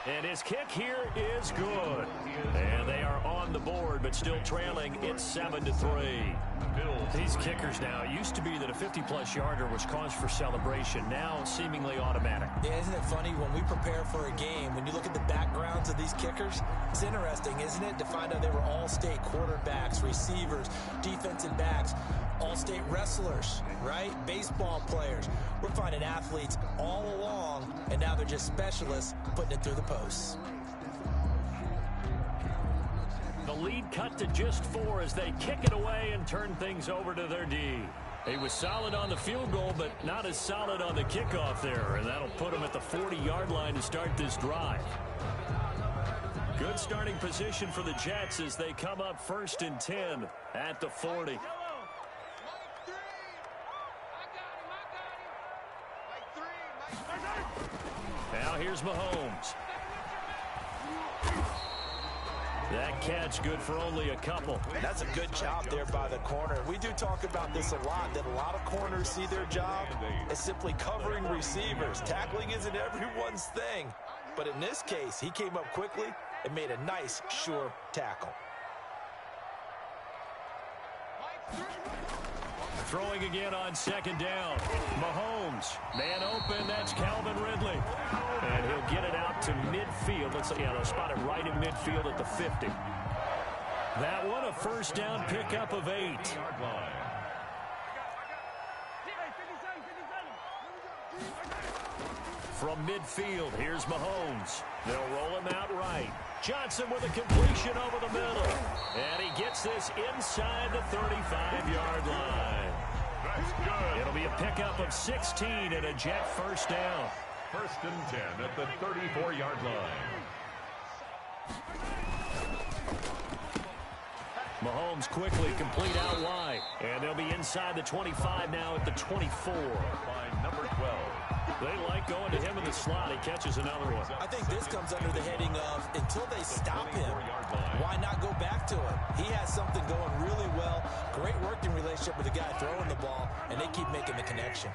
And his kick here is good. And they are on the board, but still trailing. It's 7-3. These kickers now, it used to be that a 50-plus yarder was cause for celebration. Now, seemingly automatic. Yeah, isn't it funny? When we prepare for a game, when you look at the backgrounds of these kickers, it's interesting, isn't it, to find out they were all-state quarterbacks, receivers, defensive backs, all-state wrestlers, right? Baseball players. We're finding athletes all along, and now they're just specialists putting it through the posts. The lead cut to just 4 as they kick it away and turn things over to their D. He was solid on the field goal, but not as solid on the kickoff there, and that'll put him at the 40-yard line to start this drive. Good starting position for the Jets as they come up 1st and 10 at the 40. Now here's Mahomes. That catch good for only a couple. That's a good job there by the corner. We do talk about this a lot, that a lot of corners see their job as simply covering receivers. Tackling isn't everyone's thing. But in this case, he came up quickly and made a nice, sure tackle. Throwing again on 2nd down. Mahomes, man open, that's Calvin Ridley. And he'll get it out to midfield. Let's see, they'll spot it right in midfield at the 50. That one, a 1st down pickup of 8. From midfield, here's Mahomes. They'll roll him out right. Johnson with a completion over the middle. And he gets this inside the 35-yard line. That's good. It'll be a pickup of 16 and a Jet 1st down. 1st and 10 at the 34-yard line. Mahomes quickly complete out wide. And they'll be inside the 25 now at the 24. By number 12. They like going to him in the slot. He catches another one. I think this comes under the heading of, until they stop him, why not go back to him? He has something going really well. Great working relationship with the guy throwing the ball, and they keep making the connection.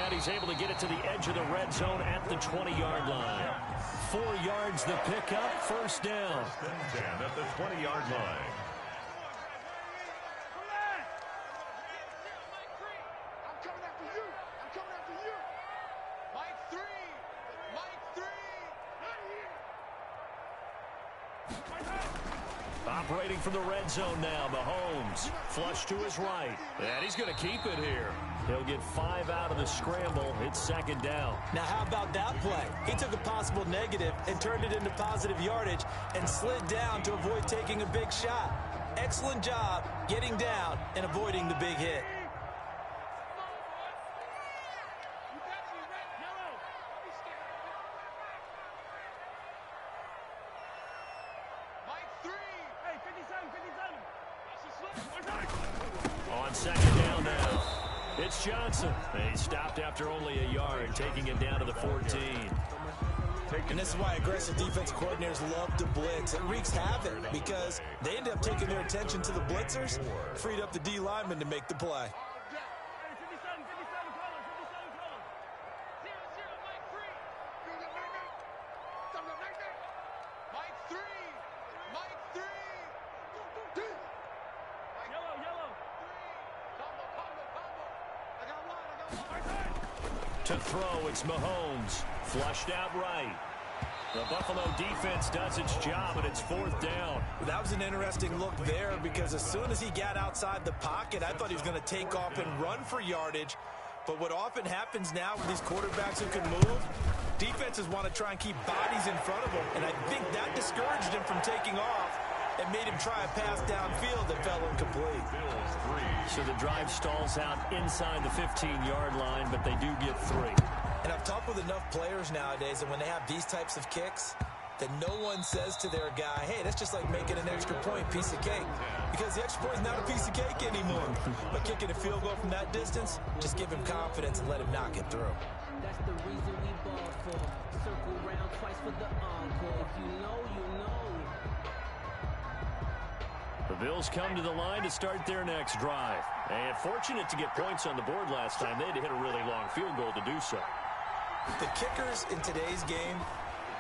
And he's able to get it to the edge of the red zone at the 20-yard line. 4 yards the pickup, 1st down. 1st and 10 at the 20-yard line. Operating from the red zone now, Mahomes. Flush to his right. And he's going to keep it here. He'll get 5 out of the scramble. It's 2nd down. Now, how about that play? He took a possible negative and turned it into positive yardage and slid down to avoid taking a big shot. Excellent job getting down and avoiding the big hit. On 2nd down now, it's Johnson. He stopped after only a yard, taking it down to the 14. And this is why aggressive defensive coordinators love to blitz. It wreaks havoc because they end up taking their attention to the blitzers, freed up the D lineman to make the play. To throw, it's Mahomes. Flushed out right. The Buffalo defense does its job, and it's 4th down. That was an interesting look there because as soon as he got outside the pocket, I thought he was going to take off and run for yardage. But what often happens now with these quarterbacks who can move, defenses want to try and keep bodies in front of them. And I think that discouraged him from taking off and made him try a pass downfield that fell incomplete. So the drive stalls out inside the 15-yard line, but they do get 3. And I've talked with enough players nowadays that when they have these types of kicks, that no one says to their guy, hey, that's just like making an extra point, piece of cake. Because the extra point is not a piece of cake anymore. But kicking a field goal from that distance, just give him confidence and let him knock it through. That's the reason we ball for. Circle round twice for the encore. If you know, you know. Bills come to the line to start their next drive. And fortunate to get points on the board last time. They had to hit a really long field goal to do so. The kickers in today's game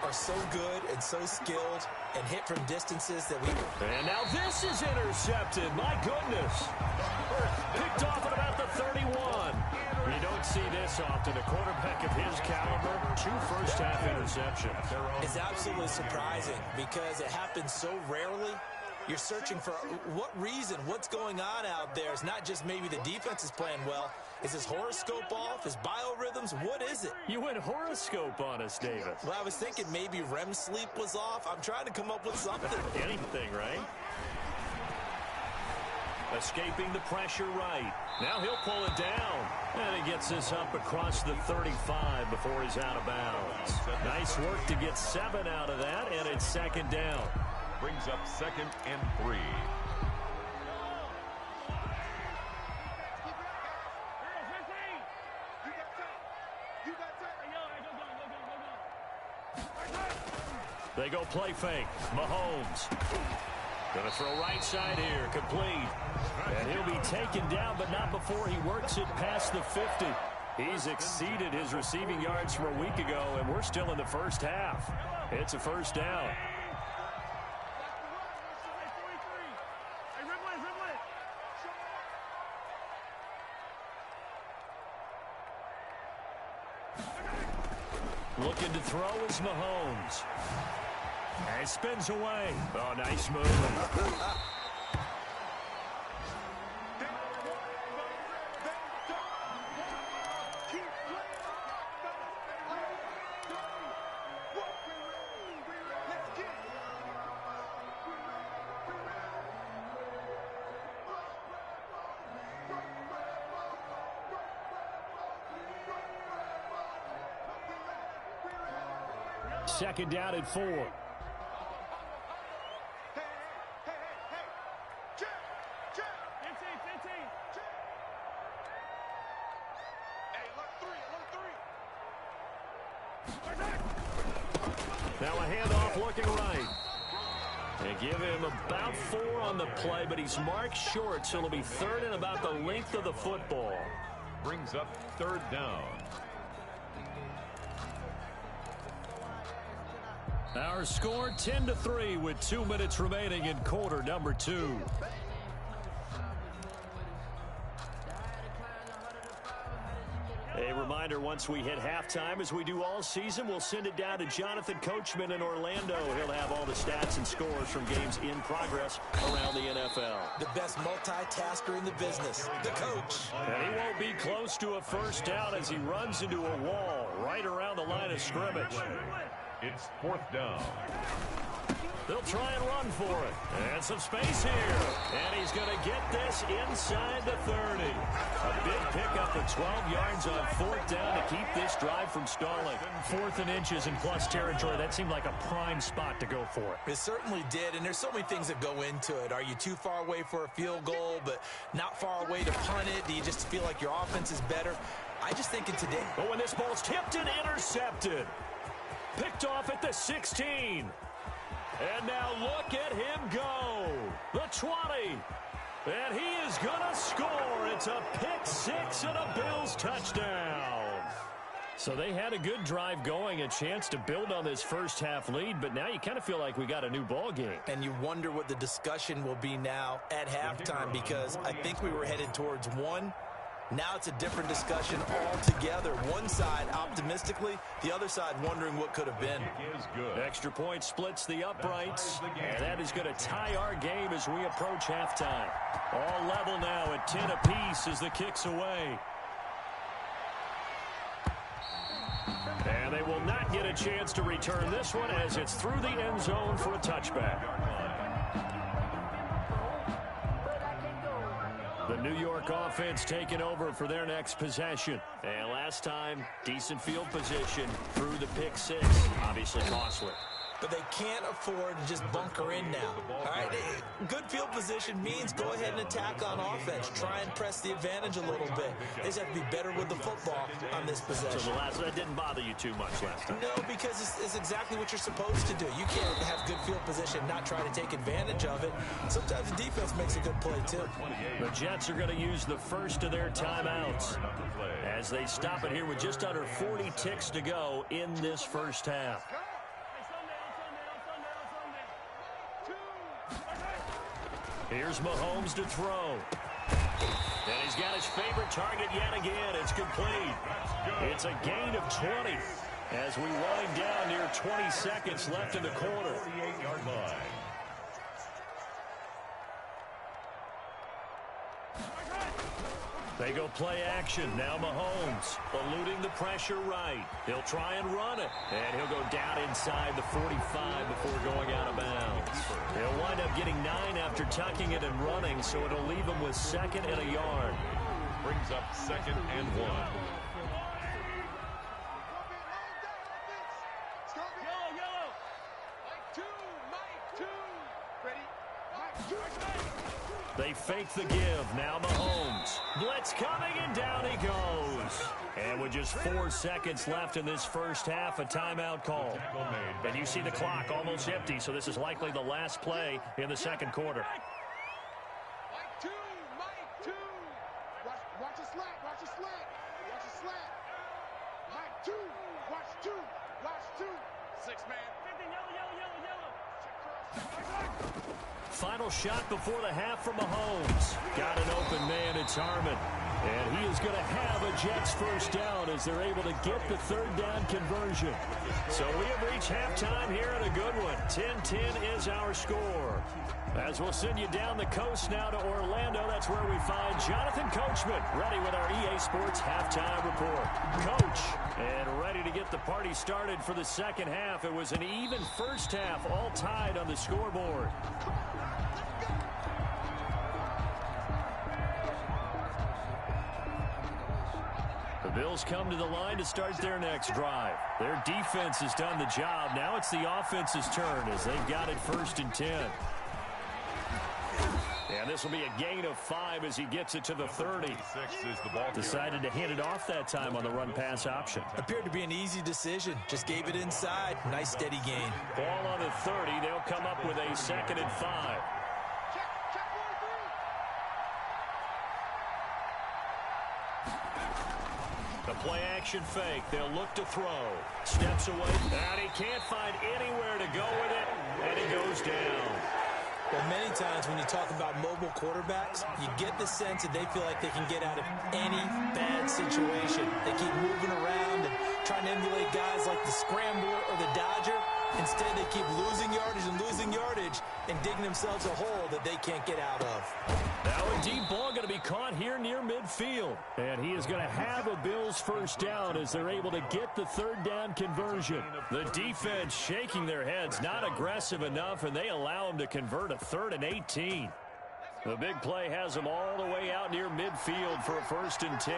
are so good and so skilled and hit from distances that we... And now this is intercepted. My goodness. Picked off at about the 31. You don't see this often. A quarterback of his caliber, 2 first-half interceptions. It's absolutely surprising because it happens so rarely. You're searching for what reason, what's going on out there. It's not just maybe the defense is playing well. Is his horoscope off? His biorhythms? What is it? You went horoscope on us, Davis. Well, I was thinking maybe REM sleep was off. I'm trying to come up with something. Anything, right? Escaping the pressure right. Now he'll pull it down. And he gets this up across the 35 before he's out of bounds. Nice work to get 7 out of that, and it's second down. Brings up 2nd and 3. They go play fake. Mahomes. Going to throw right side here. Complete. And he'll be taken down, but not before he works it past the 50. He's exceeded his receiving yards from a week ago, and we're still in the first half. It's a first down. Looking to throw is Mahomes. And spins away. Oh, nice move. Second down at 4. Now a handoff looking right. They give him about 4 on the play, but he's marked short, so it'll be 3rd and about the length of the football. Brings up 3rd down. Our score 10-3 with 2 minutes remaining in quarter number 2. A reminder, once we hit halftime, as we do all season, we'll send it down to Jonathan Coachman in Orlando. He'll have all the stats and scores from games in progress around the NFL. The best multitasker in the business, the coach. And he won't be close to a first down as he runs into a wall right around the line of scrimmage. It's 4th down. They'll try and run for it. And some space here. And he's going to get this inside the 30. A big pickup of 12 yards on 4th down to keep this drive from stalling. 4th and inches in plus territory. That seemed like a prime spot to go for it. It certainly did, and there's so many things that go into it. Are you too far away for a field goal, but not far away to punt it? Do you just feel like your offense is better? I just think in today. Oh, and this ball's tipped and intercepted. Picked off at the 16. And now look at him go. The 20. And he is going to score. It's a pick 6 and a Bills touchdown. So they had a good drive going, a chance to build on this first half lead, but now you kind of feel like we got a new ball game. And you wonder what the discussion will be now at halftime, because I think we were headed towards one. Now it's a different discussion altogether. One side optimistically, the other side wondering what could have been. Extra point splits the uprights, and that is going to tie our game as we approach halftime. All level now at 10 apiece as the kick's away. And they will not get a chance to return this one as it's through the end zone for a touchback. The New York offense taking over for their next possession. And last time, decent field position through the pick 6. Obviously costly. but they can't afford to just bunker in now. All right, good field position means go ahead and attack on offense. Try and press the advantage a little bit. They just have to be better with the football on this possession. So that didn't bother you too much last time? No, because it's exactly what you're supposed to do. You can't have good field position, not try to take advantage of it. Sometimes the defense makes a good play, too. The Jets are going to use the first of their timeouts as they stop it here with just under 40 ticks to go in this first half. Here's Mahomes to throw. And he's got his favorite target yet again. It's complete. It's a gain of 20 as we wind down near 20 seconds left in the quarter. 48-yard line. They go play action. Now Mahomes eluding the pressure right. He'll try and run it. And he'll go down inside the 45 before going out of bounds. He'll wind up getting 9 after tucking it and running, so it'll leave him with 2nd and a yard. Brings up 2nd and 1. They fake the give. Now Mahomes. Blitz coming, and down he goes. And with just 4 seconds left in this first half, a timeout call. And you see the clock almost empty, so this is likely the last play in the second quarter. Mike 2. Watch a slant. Watch a slant. Mike 2. Watch 2. 6-man. Final shot before the half from Mahomes. Got an open man, it's Harmon. And he is going to have a Jets first down as they're able to get the 3rd down conversion. So we have reached halftime here in a good one. 10-10 is our score. As we'll send you down the coast now to Orlando, that's where we find Jonathan Coachman, ready with our EA Sports halftime report. Coach, and ready to get the party started for the second half. It was an even first half, all tied on the scoreboard. The Bills come to the line to start their next drive. Their defense has done the job. Now it's the offense's turn as they've got it 1st and 10. And this will be a gain of 5 as he gets it to the 30. Decided to hand it off that time on the run-pass option. Appeared to be an easy decision. Just gave it inside. Nice steady gain. Ball on the 30. They'll come up with a 2nd and 5. The play-action fake. They'll look to throw. Steps away. And he can't find anywhere to go with it. And it goes down. Well, many times when you talk about mobile quarterbacks, you get the sense that they feel like they can get out of any bad situation. They keep moving around and trying to emulate guys like the Scrambler or the Dodger. Instead, they keep losing yardage and digging themselves a hole that they can't get out of. Now a deep ball going to be caught here near midfield. And he is going to have a Bills first down as they're able to get the 3rd down conversion. The defense shaking their heads, not aggressive enough, and they allow him to convert a 3rd and 18. The big play has them all the way out near midfield for a 1st and 10.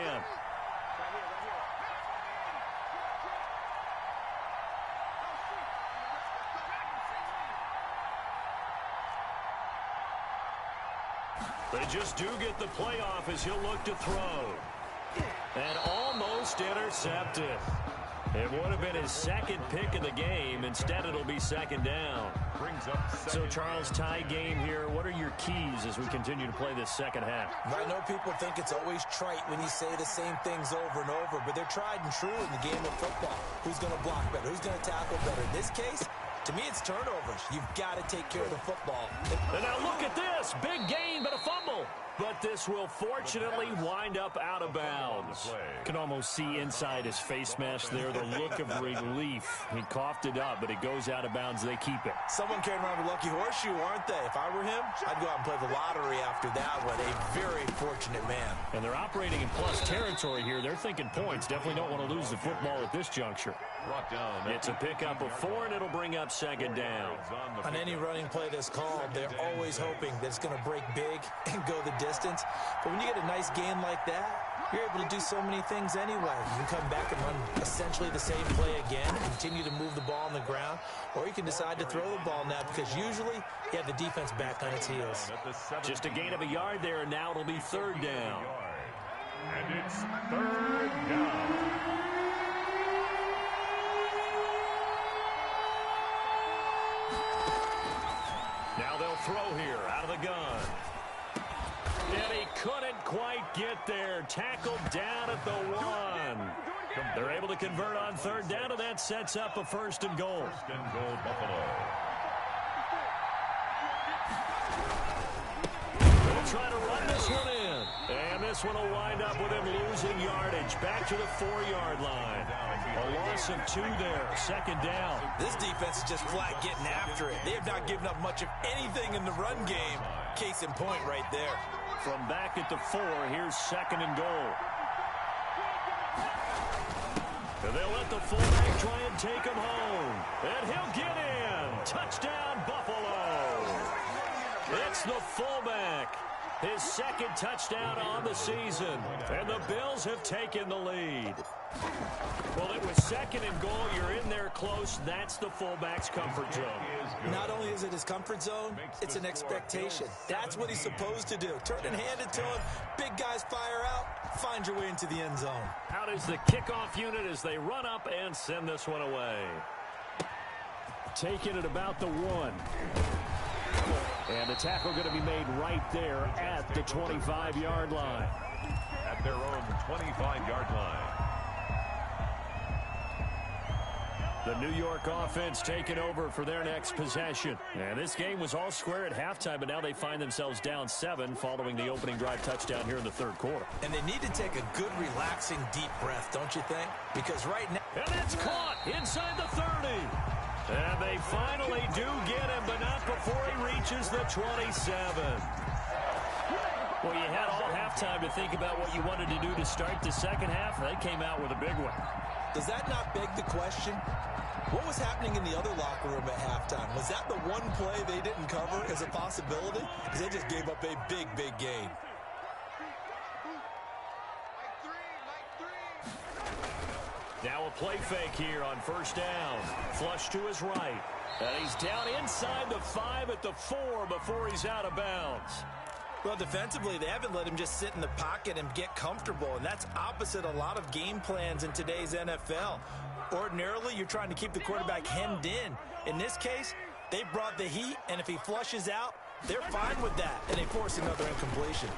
They just do get the playoff as he'll look to throw. And almost intercepted. It would have been his 2nd pick of the game. Instead, it'll be 2nd down. So, Charles, tie game here. What are your keys as we continue to play this second half? I know people think it's always trite when you say the same things over and over, but they're tried and true in the game of football. Who's going to block better? Who's going to tackle better? In this case, to me, it's turnovers. You've got to take care of the football. And now look at this. Big gain, but a fumble. But this will fortunately wind up out of bounds. Can almost see inside his face mask there the look of relief. He coughed it up, but it goes out of bounds. They keep it. Someone carrying around a lucky horseshoe, aren't they? If I were him, I'd go out and play the lottery after that one. A very fortunate man. And they're operating in plus territory here. They're thinking points. Definitely don't want to lose the football at this juncture. It's a pickup of 4, and it'll bring up second down. On any running play that's called, they're always hoping that it's going to break big and go the distance. But when you get a nice gain like that, you're able to do so many things anyway. You can come back and run essentially the same play again, continue to move the ball on the ground, or you can decide to throw the ball now because usually you have the defense back on its heels. Just a gain of a yard there, and now it'll be third down. And it's third down. Now they'll throw here out of the gun. And he couldn't quite get there. Tackled down at the 1. They're able to convert on third down, and that sets up a first and goal. First and goal, Buffalo. They'll try to run this one in. And this one will wind up with him losing yardage. Back to the 4-yard line. A loss of 2 there. Second down. This defense is just flat getting after it. They have not given up much of anything in the run game. Case in point right there. From back at the 4, here's second and goal. And they'll let the fullback try and take him home. And he'll get in. Touchdown, Buffalo. It's the fullback. His second touchdown on the season. And the Bills have taken the lead. Well, it was second and goal. You're in there close. That's the fullback's comfort zone. Not only is it his comfort zone, it's an expectation. That's what he's supposed to do. Turn and hand it to him. Big guys fire out. Find your way into the end zone. Out is the kickoff unit as they run up and send this one away. Taking it about the 1. And the tackle going to be made right there at the 25-yard line. At their own 25-yard line. The New York offense taking over for their next possession. And this game was all square at halftime, but now they find themselves down 7 following the opening drive touchdown here in the third quarter. And they need to take a good, relaxing, deep breath, don't you think? Because right now... And it's caught inside the 30. And they finally do get him, but not before he reaches the 27. Well, you had all halftime to think about what you wanted to do to start the second half. They came out with a big one. Does that not beg the question? What was happening in the other locker room at halftime? Was that the one play they didn't cover as a possibility? Because they just gave up a big, big gain. Now a play fake here on first down. Flush to his right. And he's down inside the 5 at the 4 before he's out of bounds. Well, defensively, they haven't let him just sit in the pocket and get comfortable, and that's opposite a lot of game plans in today's NFL. Ordinarily, you're trying to keep the quarterback hemmed in. In this case, they brought the heat, and if he flushes out, they're fine with that, and they force another incompletion.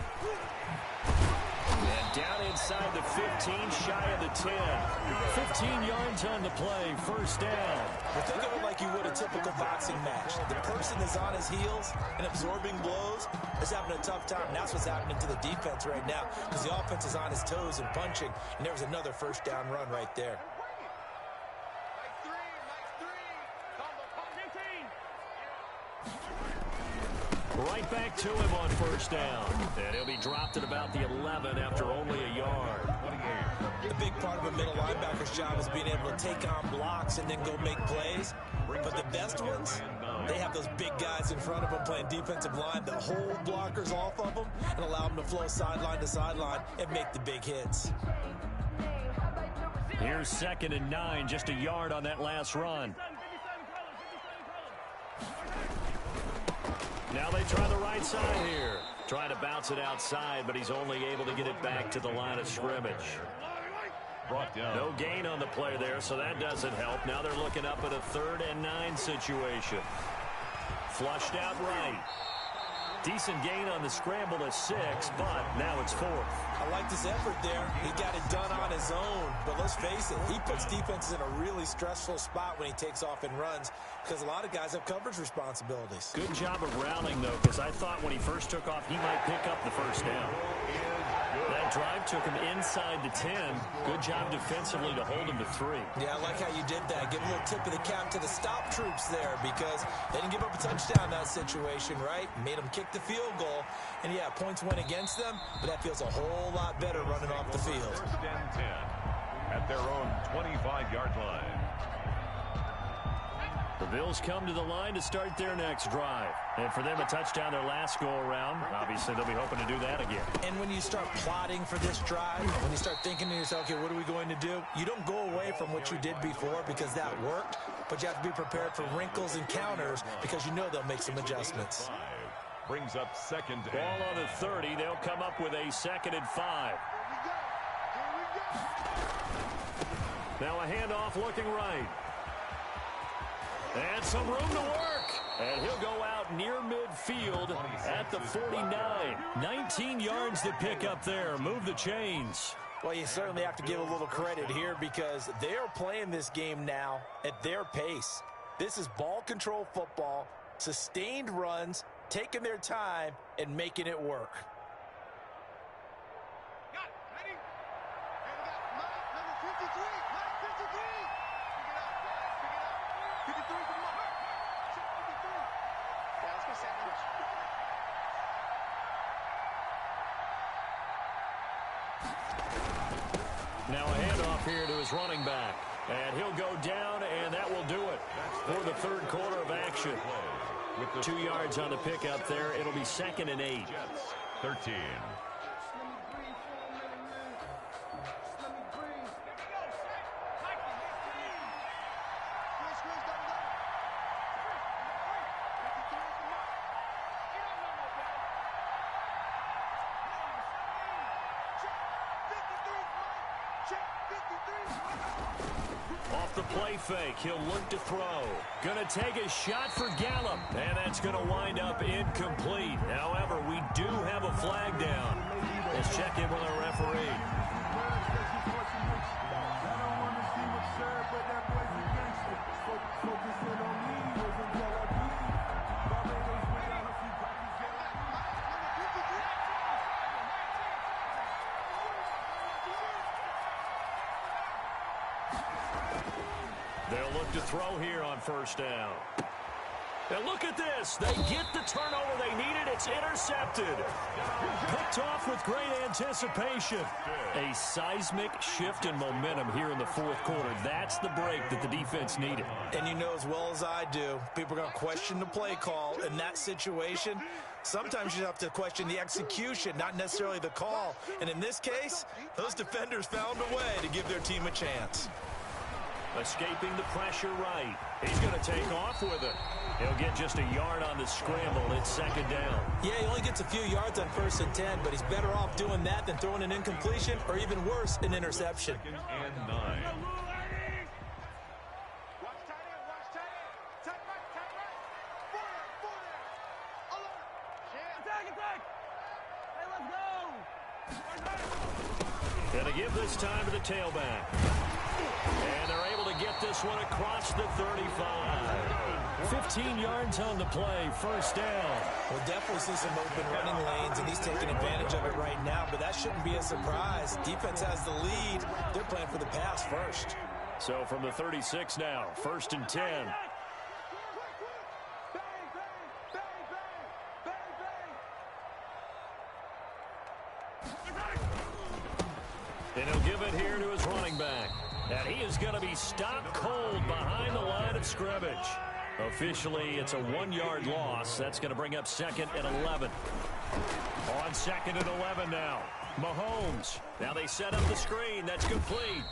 And down inside the 15, shy of the 10. 15 yards on the play, first down. Well, think of it like you would a typical boxing match. The person is on his heels and absorbing blows is having a tough time. That's what's happening to the defense right now because the offense is on his toes and punching, and there was another first down run right there. Right back to him on first down. And he'll be dropped at about the 11 after only a yard. The big part of a middle linebacker's job is being able to take on blocks and then go make plays. But the best ones, they have those big guys in front of them playing defensive line that hold blockers off of them and allow them to flow sideline to sideline and make the big hits. Here's second and 9, just a yard on that last run. Now they try the right side here. Trying to bounce it outside, but he's only able to get it back to the line of scrimmage. No gain on the play there, so that doesn't help. Now they're looking up at a 3rd and 9 situation. Flushed out right. Decent gain on the scramble to 6, but now it's 4th. I like this effort there. He got it done on his own, but let's face it, he puts defenses in a really stressful spot when he takes off and runs because a lot of guys have coverage responsibilities. Good job of rallying, though, because I thought when he first took off, he might pick up the first down. That drive took him inside the 10. Good job defensively to hold him to 3. Yeah, I like how you did that. Give a little tip of the cap to the stop troops there because they didn't give up a touchdown in that situation, right? Made them kick the field goal. And, yeah, points went against them, but that feels a whole lot better running off the field. at their own 25-yard line. The Bills come to the line to start their next drive. And for them, a touchdown their last go-around. Obviously, they'll be hoping to do that again. And when you start plotting for this drive, when you start thinking to yourself, okay, what are we going to do? You don't go away from what you did before because that worked, but you have to be prepared for wrinkles and counters because you know they'll make some adjustments. Brings up second. Ball on the 30. They'll come up with a 2nd and 5. Now a handoff looking right. And some room to work. And he'll go out near midfield at the 49. 19 yards to pick up there. Move the chains. Well, you certainly have to give a little credit here because they are playing this game now at their pace. This is ball control football, sustained runs, taking their time, and making it work. Now a handoff here to his running back. And he'll go down, and that will do it for the third quarter of action. 2 yards on the pickup there. It'll be 2nd and 8. 13. Off the play fake, he'll look to throw. Gonna take a shot for Gallup, and that's gonna wind up incomplete. However, we do have a flag down. Let's check in with our referee. They'll look to throw here on first down. And look at this. They get the turnover they needed. It's intercepted. Picked off with great anticipation. A seismic shift in momentum here in the fourth quarter. That's the break that the defense needed. And you know as well as I do, people are going to question the play call in that situation. Sometimes you have to question the execution, not necessarily the call. And in this case, those defenders found a way to give their team a chance. Escaping the pressure right. He's going to take off with it. He'll get just a yard on the scramble. It's 2nd down. Yeah, he only gets a few yards on 1st and 10, but he's better off doing that than throwing an incompletion or even worse, an interception. 2nd and 9. Going to give this time to the tailback. And they're able to get this one across the 35. 15 yards on the play, 1st down. We'll definitely see some open running lanes, and he's taking advantage of it right now, but that shouldn't be a surprise. Defense has the lead. They're playing for the pass first. So from the 36 now, 1st and 10. And he'll give it here to his running back. And he is going to be stopped cold behind the line of scrimmage. Officially, it's a 1-yard loss. That's going to bring up 2nd and 11. On 2nd and 11 now. Mahomes. Now they set up the screen. That's complete.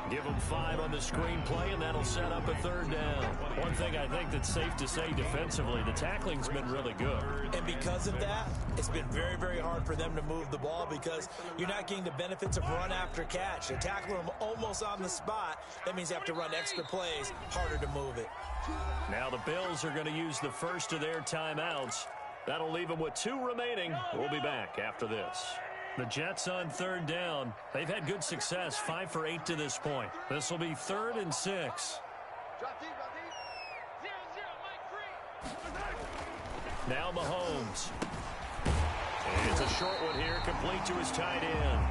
Give them 5 on the screenplay, and that'll set up a 3rd down. One thing I think that's safe to say defensively, the tackling's been really good. And because of that, it's been very, very hard for them to move the ball because you're not getting the benefits of run after catch. They tackle them almost on the spot. That means you have to run extra plays, harder to move it. Now the Bills are going to use the first of their timeouts. That'll leave them with 2 remaining. We'll be back after this. The Jets on 3rd down. They've had good success, 5 for 8 to this point. This will be 3rd and 6. Now Mahomes. And it's a short one here, complete to his tight end.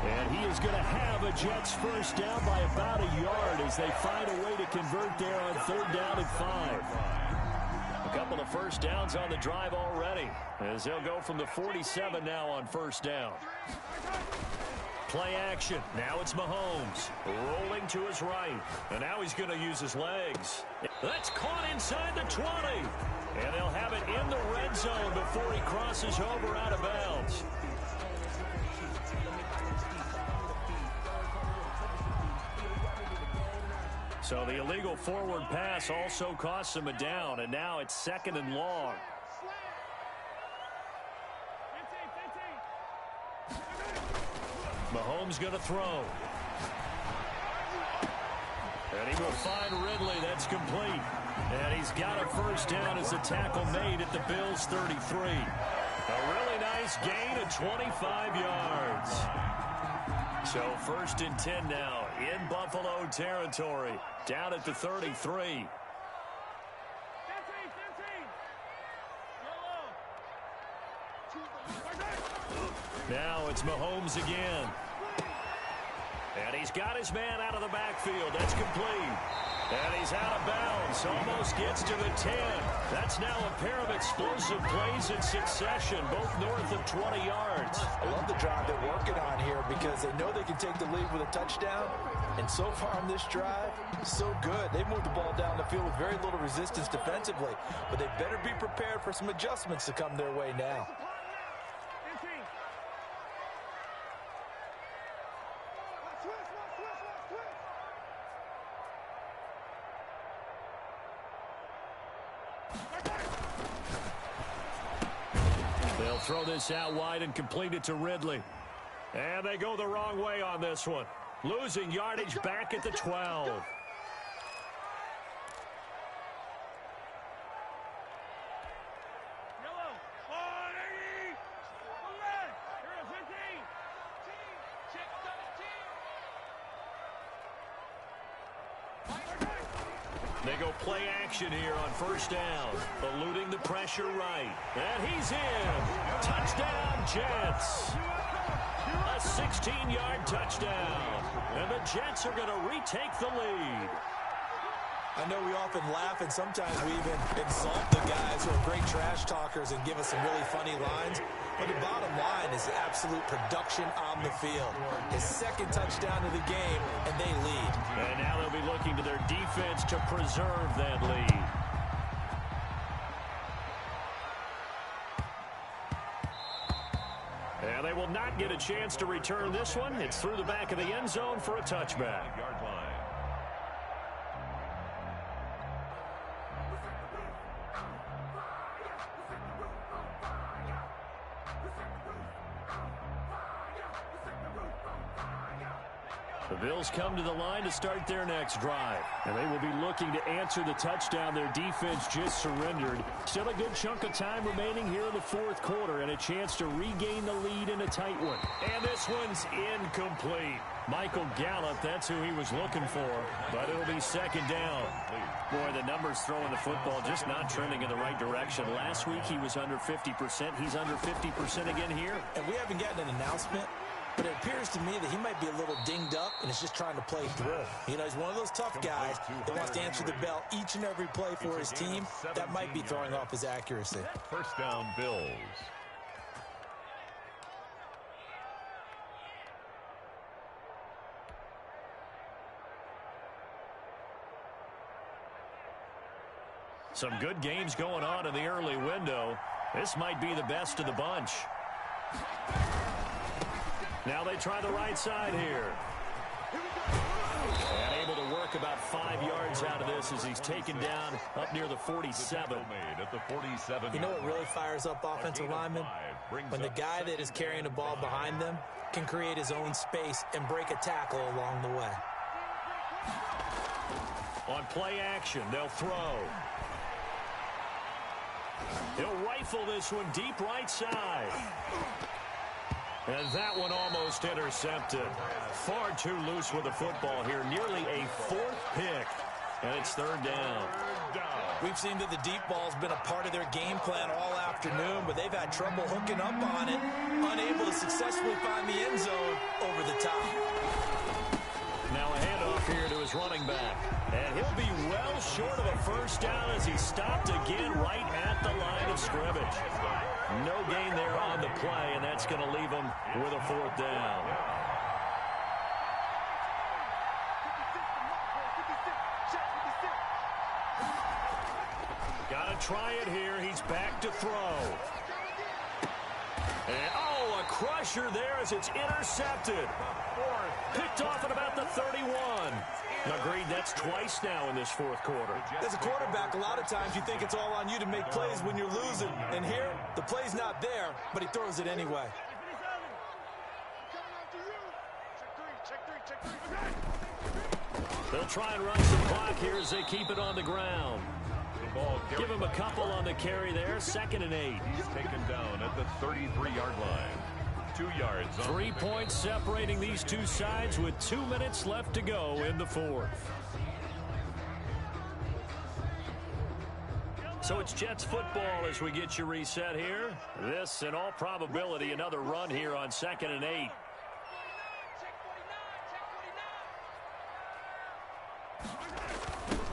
And he is going to have a Jets 1st down by about a yard as they find a way to convert there on 3rd down and 5. Couple of first downs on the drive already, as they'll go from the 47 now on first down. Play action. Now it's Mahomes rolling to his right. And now he's going to use his legs. That's caught inside the 20. And they'll have it in the red zone before he crosses over out of bounds. So the illegal forward pass also costs him a down, and now it's 2nd and long. Mahomes going to throw. And he will find Ridley. That's complete. And he's got a first down as the tackle made at the Bills' 33. A really nice gain of 25 yards. So 1st and 10 now in Buffalo territory, down at the 33. Now it's Mahomes again. And he's got his man out of the backfield. That's complete. And he's out of bounds. Almost gets to the 10. That's now a pair of explosive plays in succession, both north of 20 yards. I love the drive they're working on here because they know they can take the lead with a touchdown. And so far on this drive, so good. They've moved the ball down the field with very little resistance defensively. But they better be prepared for some adjustments to come their way now. They'll throw this out wide and complete it to Ridley. And they go the wrong way on this one. Losing yardage back at the 12. They go play action here on first down. Eluding the pressure right. And he's in. Touchdown, Jets. A 16-yard touchdown. And the Jets are going to retake the lead. I know we often laugh and sometimes we even exalt the guys who are great trash talkers and give us some really funny lines. But the bottom line is absolute production on the field. His 2nd touchdown of the game, and they lead. And now they'll be looking to their defense to preserve that lead. And they will not get a chance to return this one. It's through the back of the end zone for a touchback. Yard line. The Bills come to the line to start their next drive. And they will be looking to answer the touchdown their defense just surrendered. Still a good chunk of time remaining here in the 4th quarter and a chance to regain the lead in a tight one. And this one's incomplete. Michael Gallup, that's who he was looking for. But it'll be 2nd down. Boy, the numbers throwing the football just not trending in the right direction. Last week he was under 50%. He's under 50% again here. And we haven't gotten an announcement, but it appears to me that he might be a little dinged up and is just trying to play through. You know, he's one of those tough guys that wants to answer the bell each and every play for his team. That might be throwing off his accuracy. First down, Bills. Some good games going on in the early window. This might be the best of the bunch. Now they try the right side here. And able to work about 5 yards out of this as he's taken down up near the 47. You know what really fires up offensive linemen? When the guy that is carrying the ball behind them can create his own space and break a tackle along the way. On play action, they'll throw. He'll rifle this one deep right side. And that one almost intercepted. Far too loose with the football here. Nearly a 4th pick. And it's 3rd down. We've seen that the deep ball's been a part of their game plan all afternoon, but they've had trouble hooking up on it. Unable to successfully find the end zone over the top. Now a handoff here to his his running back. And he'll be well short of a first down as he's stopped again right at the line of scrimmage. No gain there on the play, and that's going to leave him with a fourth down. Got to try it here. He's back to throw. And, oh, a crusher there as it's intercepted. Picked off at about the 31. Agreed, that's twice now in this fourth quarter. As a quarterback, a lot of times you think it's all on you to make plays when you're losing. And here, the play's not there, but he throws it anyway. They'll try and run some clock here as they keep it on the ground. Give him a couple on the carry there. 2nd and 8. He's taken down at the 33-yard line. 2 yards. 3 points separating these two sides with 2 minutes left to go in the fourth. So it's Jets football as we get you reset here. This, in all probability, another run here on 2nd and 8.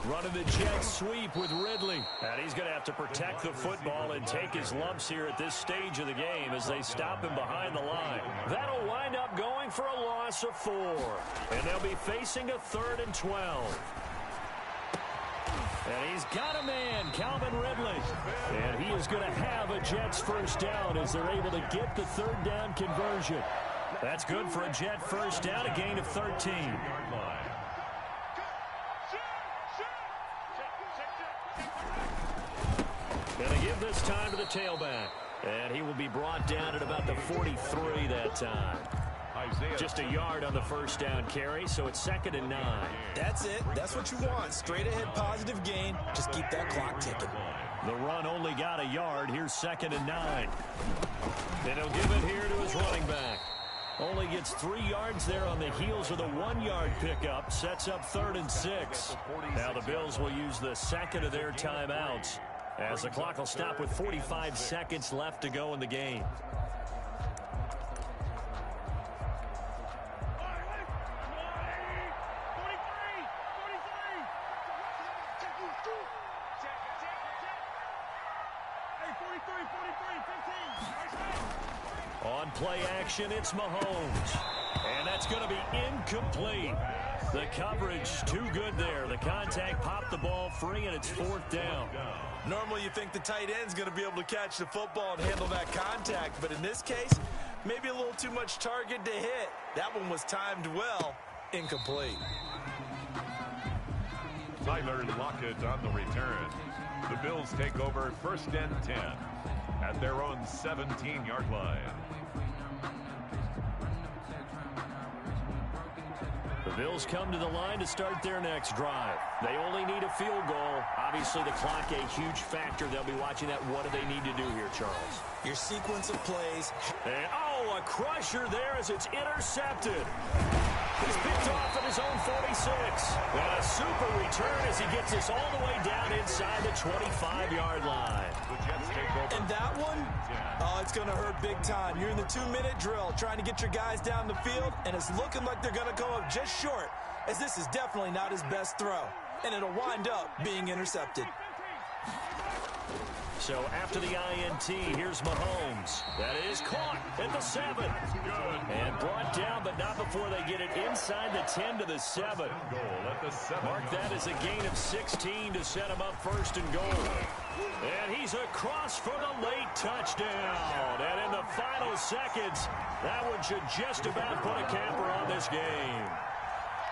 Running the Jets sweep with Ridley. And he's going to have to protect the football and take his lumps here at this stage of the game as they stop him behind the line. That'll wind up going for a loss of 4. And they'll be facing a 3rd and 12. And he's got a man, Calvin Ridley. And he is going to have a Jets first down as they're able to get the 3rd down conversion. That's good for a Jet first down, a gain of 13. Going to give this time to the tailback. And he will be brought down at about the 43 that time. Just a yard on the first down carry, so it's 2nd and 9. That's it. That's what you want. Straight ahead positive gain. Just keep that clock ticking. The run only got a yard. Here's 2nd and 9. Then he'll give it here to his running back. Only gets 3 yards there on the heels of the 1-yard pickup. Sets up 3rd and 6. Now the Bills will use the second of their timeouts, as the clock will stop with 45 seconds left to go in the game. On play action, it's Mahomes. And that's going to be incomplete. The coverage too good there. The contact popped the ball free, and it's 4th down. Normally you think the tight end's going to be able to catch the football and handle that contact, but in this case, maybe a little too much target to hit. That one was timed well. Incomplete. Tyler Lockett on the return. The Bills take over 1st and 10 at their own 17-yard line. The Bills come to the line to start their next drive. They only need a field goal. Obviously, the clock a huge factor. They'll be watching that. What do they need to do here, Charles? Your sequence of plays. And, oh, a crusher there as it's intercepted. He's picked off at his own 46. And a super return as he gets this all the way down inside the 25-yard line. And that one, oh, it's going to hurt big time. You're in the 2-minute drill trying to get your guys down the field, and it's looking like they're going to come up just short, as this is definitely not his best throw. And it'll wind up being intercepted. So after the INT, here's Mahomes. That is caught at the 7. And brought down, but not before they get it inside the 10 to the 7. Mark that as a gain of 16 to set him up 1st and goal. And he's across for the late touchdown. And in the final seconds, that one should just about put a capper on this game.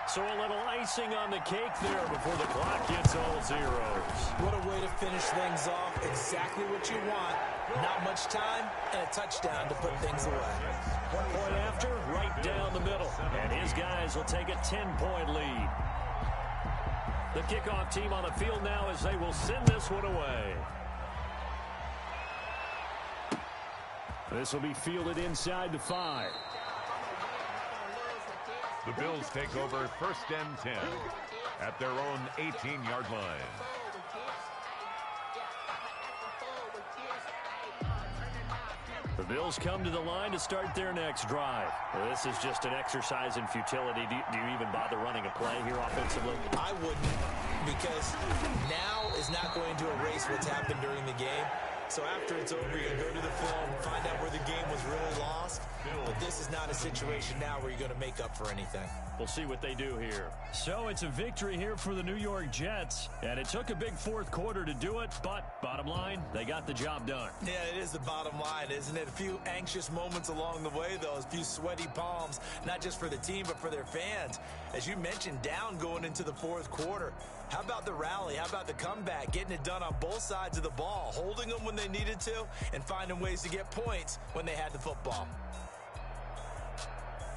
So a little icing on the cake there before the clock gets all zeros. What a way to finish things off. Exactly what you want. Not much time and a touchdown to put things away. 1 point after, right down the middle. And his guys will take a 10-point lead. The kickoff team on the field now as they will send this one away. This will be fielded inside the 5. The Bills take over 1st and 10 at their own 18-yard line. The Bills come to the line to start their next drive. Well, this is just an exercise in futility. Do you even bother running a play here offensively? I wouldn't, because now is not going to erase what's happened during the game. So after it's over, you go to the film, find out where the game was really lost. But this is not a situation now where you're going to make up for anything. We'll see what they do here. So it's a victory here for the New York Jets. And it took a big fourth quarter to do it. But bottom line, they got the job done. Yeah, it is the bottom line, isn't it? A few anxious moments along the way, though. A few sweaty palms, not just for the team, but for their fans. As you mentioned, down going into the fourth quarter. How about the rally? How about the comeback? Getting it done on both sides of the ball. Holding them when they needed to and finding ways to get points when they had the football.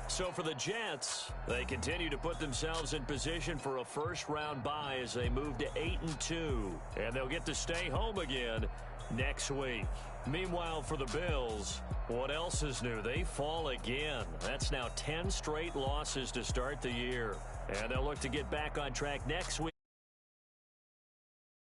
So for the Jets, they continue to put themselves in position for a first-round bye as they move to 8-2. And they'll get to stay home again next week. Meanwhile, for the Bills, what else is new? They fall again. That's now 10 straight losses to start the year. And they'll look to get back on track next week.